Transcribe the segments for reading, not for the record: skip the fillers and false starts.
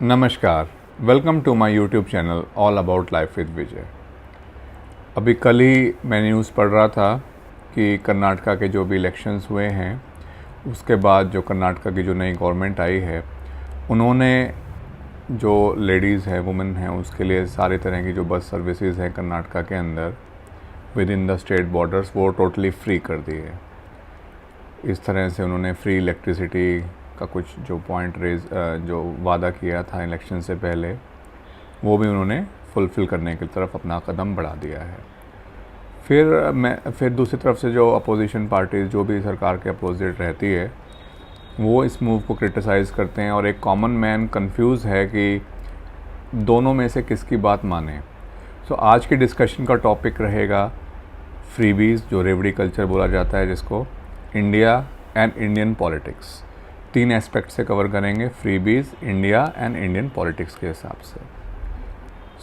नमस्कार, welcome to my YouTube channel all about life with Vijay. अभी कल ही मैं न्यूज़ पढ़ रहा था कि कर्नाटका के जो भी इलेक्शंस हुए हैं उसके बाद जो कर्नाटका की जो नई गवर्नमेंट आई है उन्होंने जो लेडीज़ हैं वुमेन हैं उसके लिए सारे तरह की जो बस सर्विसेज हैं कर्नाटका के अंदर with in the state borders वो टोटली फ्री कर दी है। इस तरह से उन्होंने फ्री इलेक्ट्रिसिटी का कुछ जो पॉइंट जो वादा किया था इलेक्शन से पहले वो भी उन्होंने फुलफ़िल करने की तरफ अपना कदम बढ़ा दिया है। फिर दूसरी तरफ से जो अपोजिशन पार्टीज़ जो भी सरकार के अपोजिट रहती है वो इस मूव को क्रिटिसाइज़ करते हैं और एक कॉमन मैन कंफ्यूज है कि दोनों में से किसकी बात माने। सो आज की डिस्कशन का टॉपिक रहेगा फ्रीबीज़, जो रेवड़ी कल्चर बोला जाता है जिसको, India and Indian politics. 3 aspect से कवर करेंगे, freebies, India and Indian politics के हिसाब से।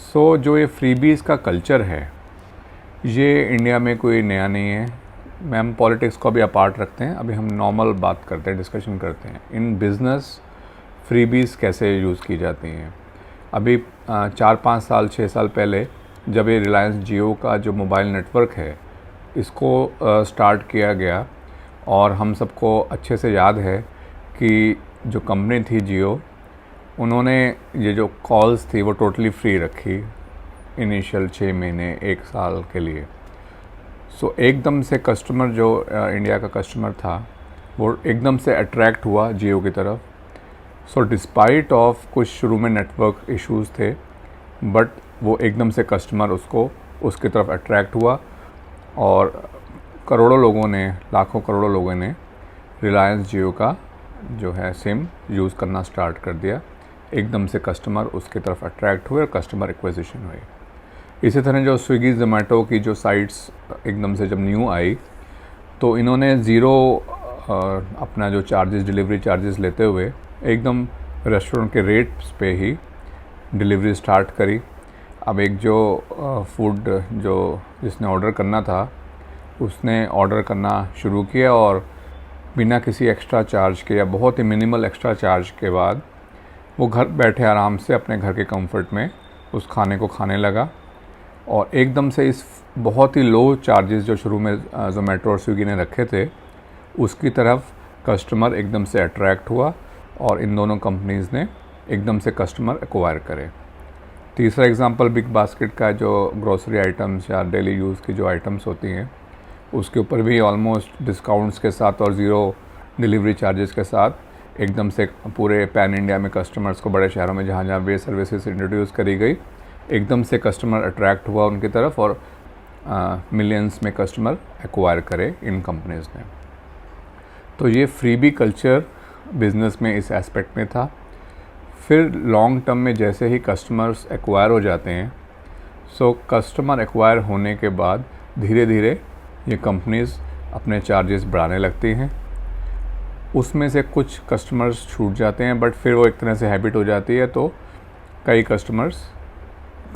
सो जो ये फ्रीबीज़ का कल्चर है ये इंडिया में कोई नया नहीं है। मैम पॉलिटिक्स को अभी अपार्ट रखते हैं, अभी हम नॉर्मल बात करते हैं, डिस्कशन करते हैं इन बिज़नेस फ्रीबीज़ कैसे यूज़ की जाती हैं। अभी 4-5 साल 6 साल पहले जब ये रिलायंस जियो का जो मोबाइल नेटवर्क है इसको स्टार्ट किया गया और हम सबको अच्छे से याद है कि जो कंपनी थी जियो उन्होंने ये जो कॉल्स थी वो टोटली फ्री रखी इनिशियल 6 महीने 1 साल के लिए। सो एकदम से कस्टमर जो इंडिया का कस्टमर था वो एकदम से अट्रैक्ट हुआ जियो की तरफ। सो डिस्पाइट ऑफ कुछ शुरू में नेटवर्क इश्यूज़ थे बट वो एकदम से कस्टमर उसकी तरफ अट्रैक्ट हुआ और करोड़ों लोगों ने, लाखों करोड़ों लोगों ने रिलायंस जियो का जो है सिम यूज़ करना स्टार्ट कर दिया। एकदम से कस्टमर उसकी तरफ अट्रैक्ट हुए और कस्टमर एक्विजिशन हुई। इसी तरह जो स्विगी ज़ोमैटो की जो साइट्स एकदम से जब न्यू आई तो इन्होंने ज़ीरो अपना जो चार्जेस, डिलीवरी चार्जेस लेते हुए एकदम रेस्टोरेंट के रेट्स पे ही डिलीवरी स्टार्ट करी। अब एक जो फूड जो जिसने ऑर्डर करना था उसने ऑर्डर करना शुरू किया और बिना किसी एक्स्ट्रा चार्ज के या बहुत ही मिनिमल एक्स्ट्रा चार्ज के बाद वो घर बैठे आराम से अपने घर के कंफर्ट में उस खाने को खाने लगा। और एकदम से इस बहुत ही लो चार्जेस जो शुरू में ज़ोमैटो और स्विगी ने रखे थे उसकी तरफ कस्टमर एकदम से अट्रैक्ट हुआ और इन दोनों कंपनीज़ ने एकदम से कस्टमर एक्वायर करे। तीसरा एग्जांपल बिग बास्केट का, जो ग्रोसरी आइटम्स या डेली यूज़ की जो आइटम्स होती हैं उसके ऊपर भी ऑलमोस्ट डिस्काउंट्स के साथ और ज़ीरो डिलीवरी चार्जेस के साथ एकदम से पूरे पैन इंडिया में कस्टमर्स को, बड़े शहरों में जहाँ जहाँ वे सर्विसेज इंट्रोड्यूस करी गई, एकदम से कस्टमर अट्रैक्ट हुआ उनकी तरफ और मिलियंस में कस्टमर एक्वायर करे इन कंपनीज़ ने। तो ये फ्रीबी कल्चर बिज़नेस में इस एस्पेक्ट में था। फिर लॉन्ग टर्म में जैसे ही कस्टमर्स एक्वायर हो जाते हैं, सो कस्टमर एक्वायर होने के बाद धीरे धीरे ये कंपनीज़ अपने चार्जेस बढ़ाने लगती हैं। उसमें से कुछ कस्टमर्स छूट जाते हैं बट फिर वो एक तरह से हैबिट हो जाती है तो कई कस्टमर्स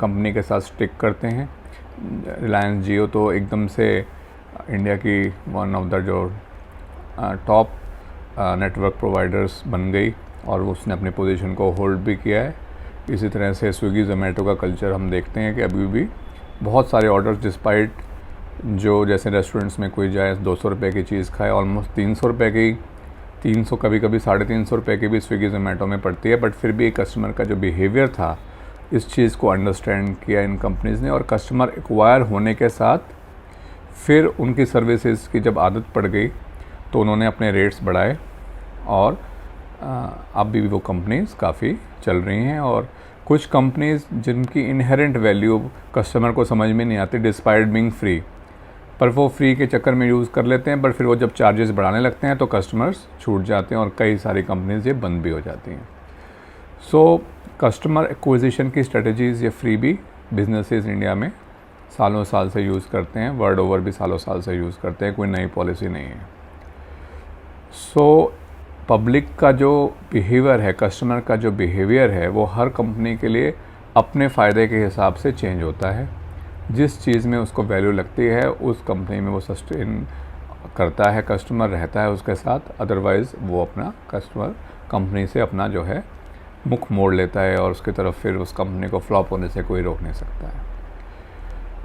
कंपनी के साथ स्टिक करते हैं। रिलायंस जियो तो एकदम से इंडिया की वन ऑफ द जो टॉप नेटवर्क प्रोवाइडर्स बन गई और उसने अपनी पोजीशन को होल्ड भी किया है। इसी तरह से स्विगी ज़ोमैटो का कल्चर हम देखते हैं कि अभी भी बहुत सारे ऑर्डर्स डिस्पाइट जो जैसे रेस्टोरेंट्स में कोई जाए 200 रुपये की चीज़ खाए, ऑलमोस्ट 300 रुपये की, 300 कभी कभी 350 रुपये की भी स्विगी ज़ोमैटो में पड़ती है। बट फिर भी कस्टमर का जो बिहेवियर था इस चीज़ को अंडरस्टैंड किया इन कंपनीज़ ने और कस्टमर एक्वायर होने के साथ फिर उनकी सर्विसेज की जब आदत पड़ गई तो उन्होंने अपने रेट्स बढ़ाए और अब भी वो कंपनीज़ काफ़ी चल रही हैं। और कुछ कंपनीज़ जिनकी इनहेरेंट वैल्यू कस्टमर को समझ में नहीं आती डिस्पाइट बीइंग फ्री, पर वो फ्री के चक्कर में यूज़ कर लेते हैं, बट फिर वो जब चार्जेस बढ़ाने लगते हैं तो कस्टमर्स छूट जाते हैं और कई सारी कंपनीज ये बंद भी हो जाती हैं। सो कस्टमर एक्विजिशन की स्ट्रेटजीज़ ये फ्री भी बिजनेसेस इंडिया में सालों साल से यूज़ करते हैं, वर्ल्ड ओवर भी सालों साल से यूज़ करते हैं, कोई नई पॉलिसी नहीं है। सो पब्लिक का जो बिहेवियर है, कस्टमर का जो बिहेवियर है वो हर कंपनी के लिए अपने फ़ायदे के हिसाब से चेंज होता है। जिस चीज़ में उसको वैल्यू लगती है उस कंपनी में वो सस्टेन करता है, कस्टमर रहता है उसके साथ, अदरवाइज़ वो अपना कस्टमर कंपनी से अपना जो है मुख मोड़ लेता है और उसकी तरफ फिर उस कंपनी को फ्लॉप होने से कोई रोक नहीं सकता है।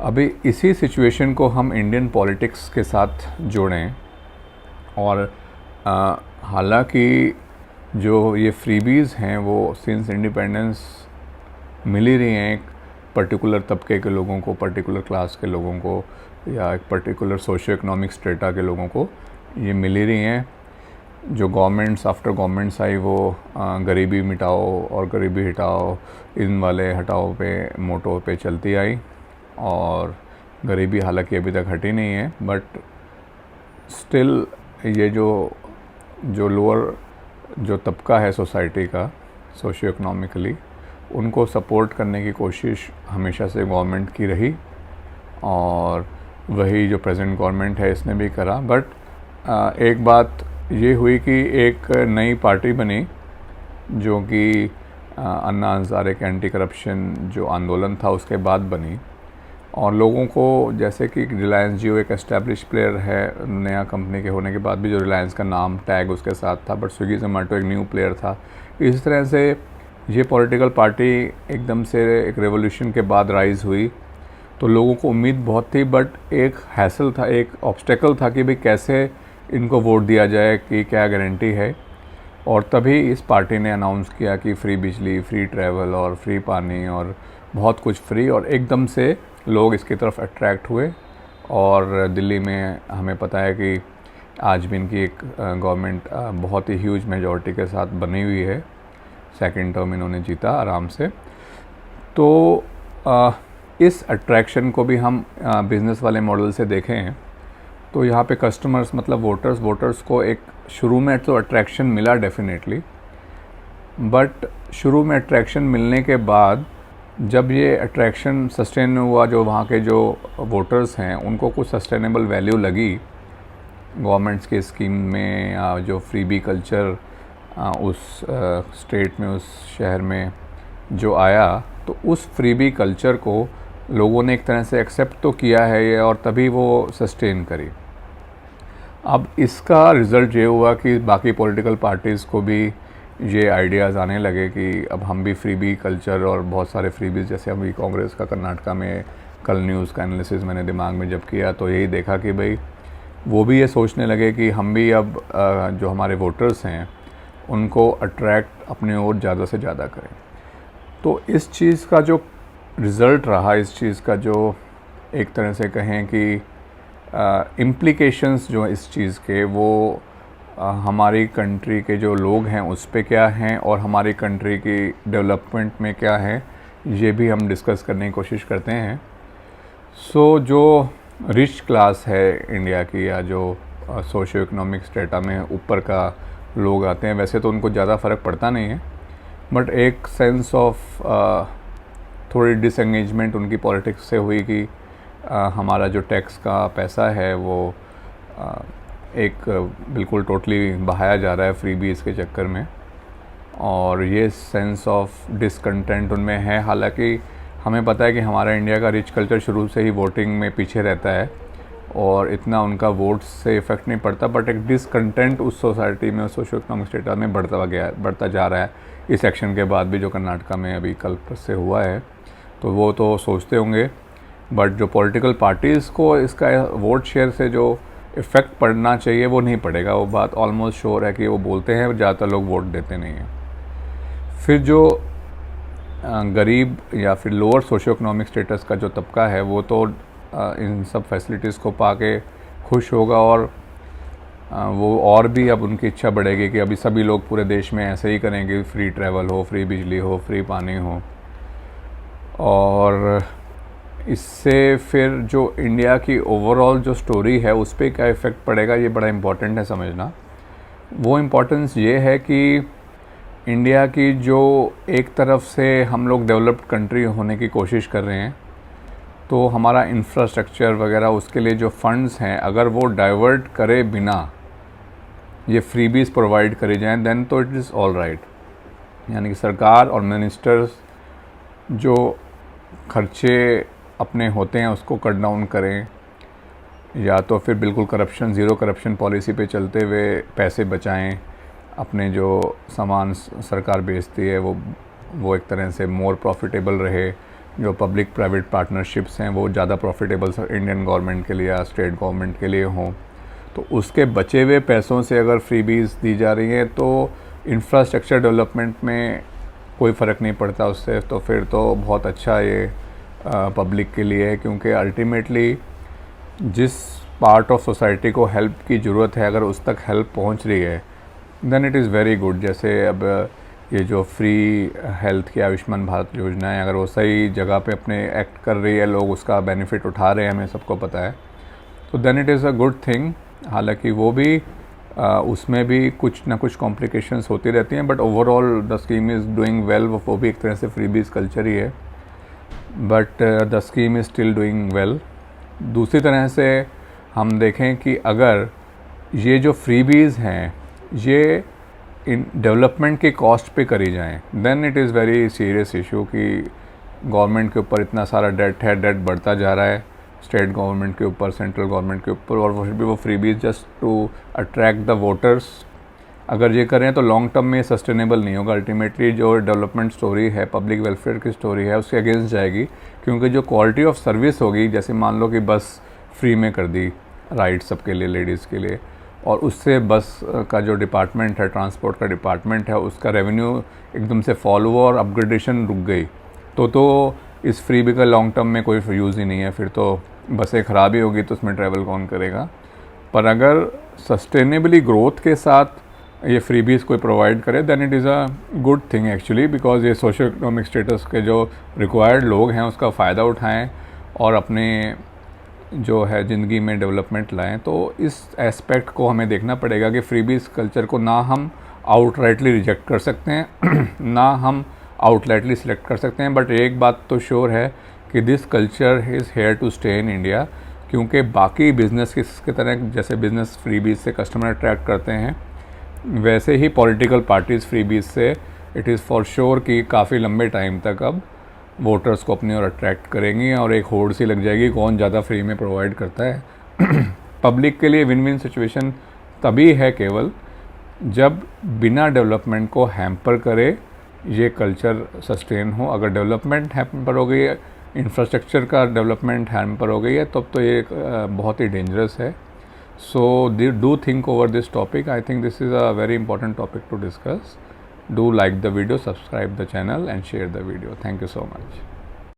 अभी इसी सिचुएशन को हम इंडियन पॉलिटिक्स के साथ जोड़ें और हालांकि जो ये फ्रीबीज़ हैं वो सिंस इंडिपेंडेंस मिल ही रही हैं एक पर्टिकुलर तबके के लोगों को, पर्टिकुलर क्लास के लोगों को या एक पर्टिकुलर सोशियो इकोनॉमिक स्टेटा के लोगों को ये मिल ही रही हैं। जो गवर्नमेंट्स आफ्टर गवर्नमेंट्स आई वो गरीबी मिटाओ और गरीबी हटाओ इन वाले हटाओ पे मोटो पे चलती आई और गरीबी हालांकि अभी तक हटी नहीं है, बट स्टिल ये जो लोअर जो तबका है सोसाइटी का सोशियो इकोनॉमिकली, उनको सपोर्ट करने की कोशिश हमेशा से गवर्नमेंट की रही और वही जो प्रेजेंट गवर्नमेंट है इसने भी करा। बट एक बात ये हुई कि एक नई पार्टी बनी जो कि अन्ना हज़ारे के एंटी करप्शन जो आंदोलन था उसके बाद बनी और लोगों को, जैसे कि रिलायंस जियो एक एस्टैब्लिश प्लेयर है नया कंपनी के होने के बाद भी जो रिलायंस का नाम टैग उसके साथ था, बट स्विगी जोमेटो एक न्यू प्लेयर था। इस तरह से ये पॉलिटिकल पार्टी एकदम से एक रेवोल्यूशन के बाद राइज़ हुई तो लोगों को उम्मीद बहुत थी, बट एक हैसल था, एक ऑब्स्टेकल था कि भाई कैसे इनको वोट दिया जाए, कि क्या गारंटी है। और तभी इस पार्टी ने अनाउंस किया कि फ्री बिजली, फ्री ट्रैवल और फ्री पानी और बहुत कुछ फ्री, और एकदम से लोग इसकी तरफ अट्रैक्ट हुए। और दिल्ली में हमें पता है कि आज भी इनकी एक गवर्नमेंट बहुत ही ह्यूज मेजॉरिटी के साथ बनी हुई है, सेकंड टर्म इन्होंने जीता आराम से। तो इस अट्रैक्शन को भी हम बिज़नेस वाले मॉडल से देखें तो यहाँ पे कस्टमर्स मतलब वोटर्स को एक शुरू में तो अट्रैक्शन मिला डेफिनेटली, बट शुरू में अट्रैक्शन मिलने के बाद जब ये अट्रैक्शन सस्टेन हुआ, जो वहाँ के जो वोटर्स हैं उनको कुछ सस्टेनेबल वैल्यू लगी गवर्नमेंट्स के स्कीम में या जो फ्रीबी कल्चर उस स्टेट में, उस शहर में जो आया, तो उस फ्रीबी कल्चर को लोगों ने एक तरह से एक्सेप्ट तो किया है ये और तभी वो सस्टेन करी। अब इसका रिज़ल्ट ये हुआ कि बाकी पॉलिटिकल पार्टीज़ को भी ये आइडियाज़ आने लगे कि अब हम भी फ्रीबी कल्चर और बहुत सारे फ्रीबीज़, जैसे अभी कांग्रेस का कर्नाटका में कल न्यूज़ का एनालिसिस मैंने दिमाग में जब किया तो यही देखा कि भाई वो भी ये सोचने लगे कि हम भी अब जो हमारे वोटर्स हैं उनको अट्रैक्ट अपने ओर ज़्यादा से ज़्यादा करें। तो इस चीज़ का जो रिज़ल्ट रहा, इस चीज़ का जो एक तरह से कहें कि इम्प्लीकेशंस जो इस चीज़ के वो हमारी कंट्री के जो लोग हैं उस पे क्या हैं और हमारी कंट्री की डेवलपमेंट में क्या है, ये भी हम डिस्कस करने की कोशिश करते हैं। सो जो रिच क्लास है इंडिया की या जो सोशियो इकोनॉमिक स्टेटा में ऊपर का लोग आते हैं, वैसे तो उनको ज़्यादा फ़र्क पड़ता नहीं है, बट एक सेंस ऑफ थोड़ी डिसएंगेजमेंट उनकी पॉलिटिक्स से हुई कि हमारा जो टैक्स का पैसा है वो एक बिल्कुल टोटली बहाया जा रहा है फ्रीबीज़ के चक्कर में, और ये सेंस ऑफ डिसकंटेंट उनमें है। हालांकि हमें पता है कि हमारा इंडिया का रिच कल्चर शुरू से ही वोटिंग में पीछे रहता है और इतना उनका वोट से इफ़ेक्ट नहीं पड़ता, बट एक डिसकंटेंट उस सोसाइटी में, सोशो इकोनॉमिक स्टेटा में बढ़ता जा रहा है। इस एक्शन के बाद भी जो कर्नाटका में अभी कल से हुआ है, तो वो तो सोचते होंगे, बट जो पॉलिटिकल पार्टीज़ को इसका वोट शेयर से जो इफ़ेक्ट पड़ना चाहिए वो नहीं पड़ेगा। वो बात ऑलमोस्ट श्योर है कि वो बोलते हैं, ज़्यादातर लोग वोट देते नहीं हैं। फिर जो गरीब या फिर लोअर सोशो इकोनॉमिक स्टेटस का जो तबका है वो तो इन सब फैसिलिटीज़ को पाके खुश होगा और वो और भी अब उनकी इच्छा बढ़ेगी कि अभी सभी लोग पूरे देश में ऐसे ही करेंगे, फ्री ट्रैवल हो, फ्री बिजली हो, फ्री पानी हो। और इससे फिर जो इंडिया की ओवरऑल जो स्टोरी है उस पर क्या इफ़ेक्ट पड़ेगा, ये बड़ा इम्पॉर्टेंट है समझना। वो इम्पॉर्टेंस ये है कि इंडिया की जो एक तरफ से हम लोग डेवलप्ड कंट्री होने की कोशिश कर रहे हैं, तो हमारा इंफ्रास्ट्रक्चर वगैरह उसके लिए जो फंड्स हैं अगर वो डाइवर्ट करे बिना ये फ्रीबीज़ प्रोवाइड करी जाएँ, देन तो इट इज़ ऑल राइट। यानी कि सरकार और मिनिस्टर्स जो खर्चे अपने होते हैं उसको कट डाउन करें, या तो फिर बिल्कुल ज़ीरो करप्शन पॉलिसी पे चलते हुए पैसे बचाएं, अपने जो सामान सरकार बेचती है वो एक तरह से मोर प्रॉफिटेबल रहे, जो पब्लिक प्राइवेट पार्टनरशिप्स हैं वो ज़्यादा प्रॉफिटेबल इंडियन गवर्नमेंट के लिए या स्टेट गवर्नमेंट के लिए हों। तो उसके बचे हुए पैसों से अगर फ्रीबीज दी जा रही हैं तो इंफ्रास्ट्रक्चर डेवलपमेंट में कोई फ़र्क नहीं पड़ता उससे, तो फिर तो बहुत अच्छा ये पब्लिक के लिए है, क्योंकि अल्टीमेटली जिस पार्ट ऑफ सोसाइटी को हेल्प की ज़रूरत है अगर उस तक हेल्प पहुंच रही है then it is very good. जैसे अब ये जो फ्री हेल्थ की आयुष्मान भारत योजना है, अगर वो सही जगह पे अपने एक्ट कर रही है, लोग उसका बेनिफिट उठा रहे हैं, हमें सबको पता है, तो then it is a good thing. हालांकि वो भी उसमें भी कुछ ना कुछ कॉम्प्लिकेशंस होती रहती हैं, but overall the scheme is doing well. वो भी एक तरह से फ्रीबीज कल्चर ही है, but the scheme is still doing well. दूसरी तरह से हम देखें कि अगर ये जो फ्रीबीज़ हैं ये इन डेवलपमेंट के कॉस्ट पे करी जाएं then it is very serious issue कि गवर्नमेंट के ऊपर इतना सारा डेट है, डेट बढ़ता जा रहा है स्टेट गवर्नमेंट के ऊपर, सेंट्रल गवर्नमेंट के ऊपर, और फिर भी वो freebies just to attract the voters. अगर ये करें तो लॉन्ग टर्म में सस्टेनेबल नहीं होगा। अल्टीमेटली जो डेवलपमेंट स्टोरी है, पब्लिक वेलफेयर की स्टोरी है, उसके अगेंस्ट जाएगी, क्योंकि जो क्वालिटी ऑफ सर्विस होगी, जैसे मान लो कि बस फ्री में कर दी राइड सबके लिए, लेडीज़ के लिए, और उससे बस का जो डिपार्टमेंट है, ट्रांसपोर्ट का डिपार्टमेंट है, उसका रेवेन्यू एकदम से फॉल हुआ और अपग्रेडेशन रुक गई, तो इस फ्रीबी का लॉन्ग टर्म में कोई यूज़ ही नहीं है। फिर तो बसें ख़राब ही होगी तो उसमें ट्रैवल कौन करेगा। पर अगर सस्टेनेबली ग्रोथ के साथ ये फ्रीबीज कोई प्रोवाइड करे then it is a good thing actually, because ये सोशो इकोनॉमिक स्टेटस के जो रिक्वायर्ड लोग हैं उसका फ़ायदा उठाएं और अपने जो है ज़िंदगी में डेवलपमेंट लाएं। तो इस एस्पेक्ट को हमें देखना पड़ेगा कि फ्रीबीज कल्चर को ना हम आउटराइटली रिजेक्ट कर सकते हैं ना हम आउटराइटली सिलेक्ट कर सकते हैं, बट एक बात तो श्योर है कि this culture is here to stay in India, क्योंकि बाकी बिज़नेस की तरह जैसे बिज़नेस फ्रीबीज से कस्टमर अट्रैक्ट करते हैं, वैसे ही पॉलिटिकल पार्टीज़ फ्रीबीज से इट इज़ फॉर श्योर कि काफ़ी लंबे टाइम तक अब वोटर्स को अपनी ओर अट्रैक्ट करेंगी और एक होड़ सी लग जाएगी कौन ज़्यादा फ्री में प्रोवाइड करता है। पब्लिक के लिए विन विन सिचुएशन तभी है केवल जब बिना डेवलपमेंट को हैम्पर करे ये कल्चर सस्टेन हो। अगर डेवलपमेंट हैम्पर हो गई है, इंफ्रास्ट्रक्चर का डेवलपमेंट हैम्पर हो गई है, तब तो ये बहुत ही डेंजरस है। So do think over this topic. I think this is a very important topic to discuss. Do like the video, subscribe the channel and share the video. Thank you so much.